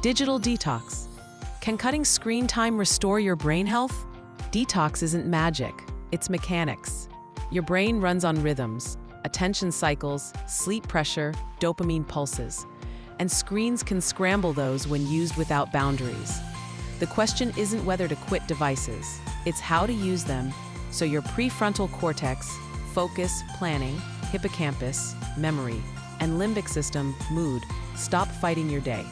Digital detox. Can cutting screen time restore your brain health? Detox isn't magic, it's mechanics. Your brain runs on rhythms, attention cycles, sleep pressure, dopamine pulses, and screens can scramble those when used without boundaries. The question isn't whether to quit devices, it's how to use them so your prefrontal cortex, focus, planning, hippocampus, memory, and limbic system, mood, stop fighting your day.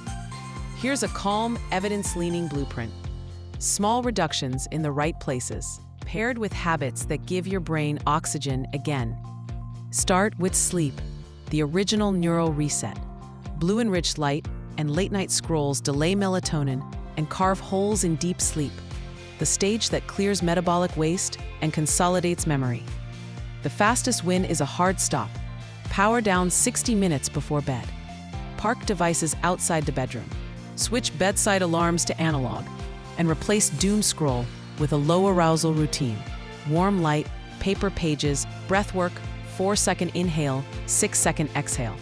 Here's a calm, evidence-leaning blueprint. Small reductions in the right places, paired with habits that give your brain oxygen again. Start with sleep, the original neural reset. Blue-enriched light and late-night scrolls delay melatonin and carve holes in deep sleep, the stage that clears metabolic waste and consolidates memory. The fastest win is a hard stop. Power down 60 minutes before bed. Park devices outside the bedroom. Switch bedside alarms to analog, and replace doom scroll with a low arousal routine. Warm light, paper pages, breath work, 4-second inhale, 6-second exhale.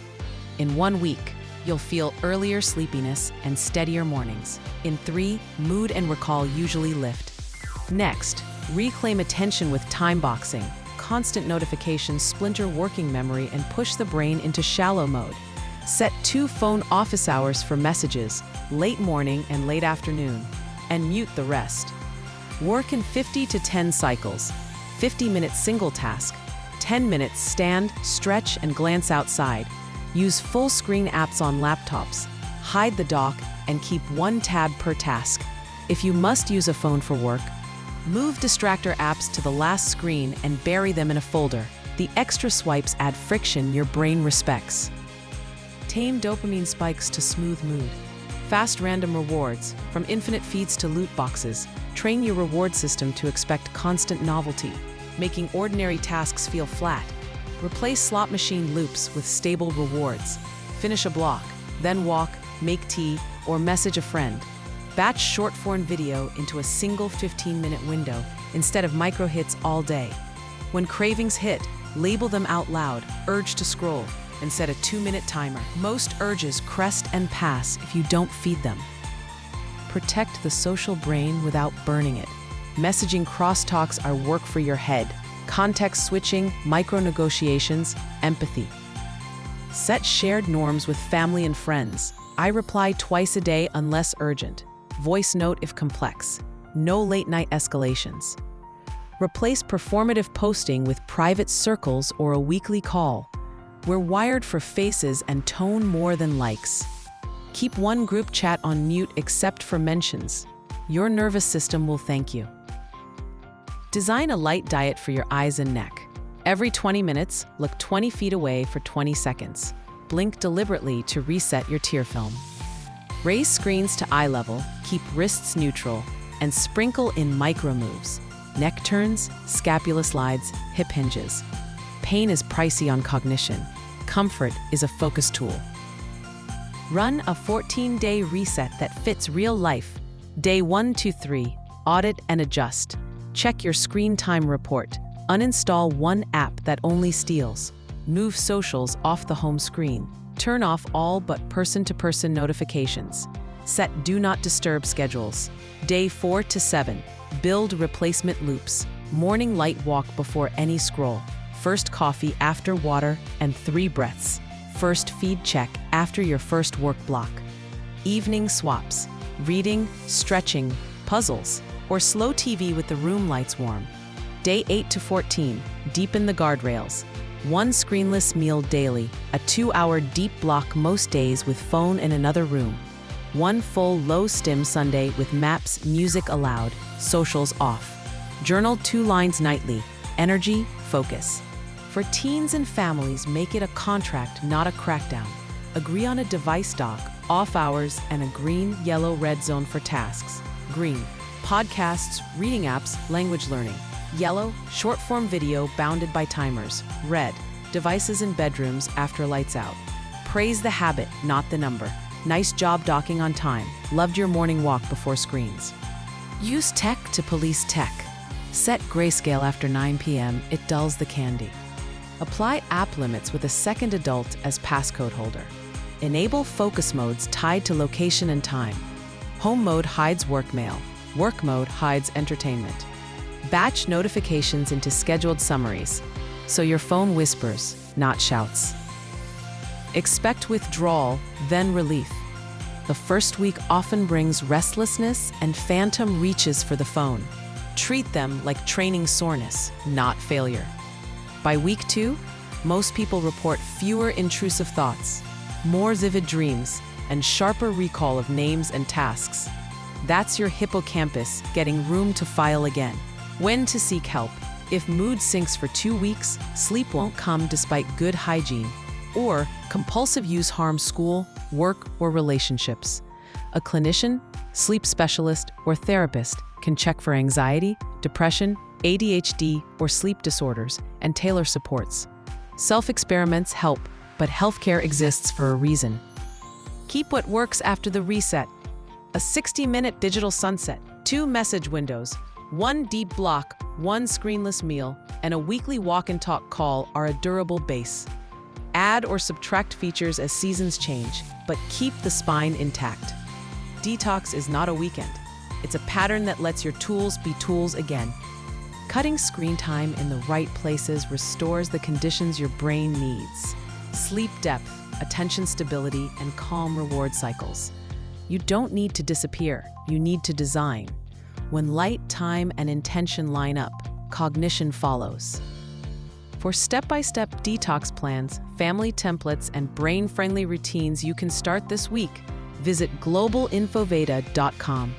In 1 week, you'll feel earlier sleepiness and steadier mornings. In 3, mood and recall usually lift. Next, reclaim attention with time boxing. Constant notifications splinter working memory and push the brain into shallow mode. Set 2 phone office hours for messages, late morning and late afternoon, and mute the rest. Work in 50 to 10 cycles, 50-minute single task, 10 minutes stand, stretch, and glance outside. Use full-screen apps on laptops, hide the dock, and keep 1 tab per task. If you must use a phone for work, move distractor apps to the last screen and bury them in a folder. The extra swipes add friction your brain respects. Tame dopamine spikes to smooth mood. Fast random rewards, from infinite feeds to loot boxes, train your reward system to expect constant novelty, making ordinary tasks feel flat. Replace slot machine loops with stable rewards. Finish a block, then walk, make tea, or message a friend. Batch short-form video into a single 15-minute window instead of micro-hits all day. When cravings hit, label them out loud, urge to scroll, and set a 2-minute timer. Most urges crest and pass if you don't feed them. Protect the social brain without burning it. Messaging crosstalks are work for your head. Context switching, micro-negotiations, empathy. Set shared norms with family and friends. I reply twice a day unless urgent. Voice note if complex. No late-night escalations. Replace performative posting with private circles or a weekly call. We're wired for faces and tone more than likes. Keep 1 group chat on mute except for mentions. Your nervous system will thank you. Design a light diet for your eyes and neck. Every 20 minutes, look 20 feet away for 20 seconds. Blink deliberately to reset your tear film. Raise screens to eye level, keep wrists neutral, and sprinkle in micro moves. Neck turns, scapula slides, hip hinges. Pain is pricey on cognition. Comfort is a focus tool. Run a 14-day reset that fits real life. Day 1 to 3, audit and adjust. Check your screen time report. Uninstall 1 app that only steals. Move socials off the home screen. Turn off all but person-to-person notifications. Set do not disturb schedules. Day 4 to 7, build replacement loops. Morning light walk before any scroll. First coffee after water and 3 breaths. First feed check after your first work block. Evening swaps, reading, stretching, puzzles, or slow TV with the room lights warm. Day 8 to 14, deepen the guardrails. 1 screenless meal daily, a 2-hour deep block most days with phone in another room. 1 full low-stim Sunday with maps, music allowed, socials off. Journal 2 lines nightly, energy, focus. For teens and families, make it a contract, not a crackdown. Agree on a device dock, off hours, and a green, yellow, red zone for tasks. Green, podcasts, reading apps, language learning. Yellow, short-form video bounded by timers. Red, devices in bedrooms after lights out. Praise the habit, not the number. Nice job docking on time. Loved your morning walk before screens. Use tech to police tech. Set grayscale after 9 p.m., it dulls the candy. Apply app limits with a second adult as passcode holder. Enable focus modes tied to location and time. Home mode hides work mail. Work mode hides entertainment. Batch notifications into scheduled summaries, so your phone whispers, not shouts. Expect withdrawal, then relief. The first week often brings restlessness and phantom reaches for the phone. Treat them like training soreness, not failure. By week 2, most people report fewer intrusive thoughts, more vivid dreams, and sharper recall of names and tasks. That's your hippocampus getting room to file again. When to seek help. If mood sinks for 2 weeks, sleep won't come despite good hygiene, or compulsive use harms school, work, or relationships. A clinician, sleep specialist, or therapist can check for anxiety, depression, ADHD, or sleep disorders and tailor supports. Self-experiments help, but healthcare exists for a reason. Keep what works after the reset. A 60-minute digital sunset, 2 message windows, 1 deep block, 1 screenless meal, and a weekly walk and talk call are a durable base. Add or subtract features as seasons change, but keep the spine intact. Detox is not a weekend. It's a pattern that lets your tools be tools again. Cutting screen time in the right places restores the conditions your brain needs. Sleep depth, attention stability, and calm reward cycles. You don't need to disappear, you need to design. When light, time, and intention line up, cognition follows. For step-by-step detox plans, family templates, and brain-friendly routines you can start this week, visit globalinfoveda.com.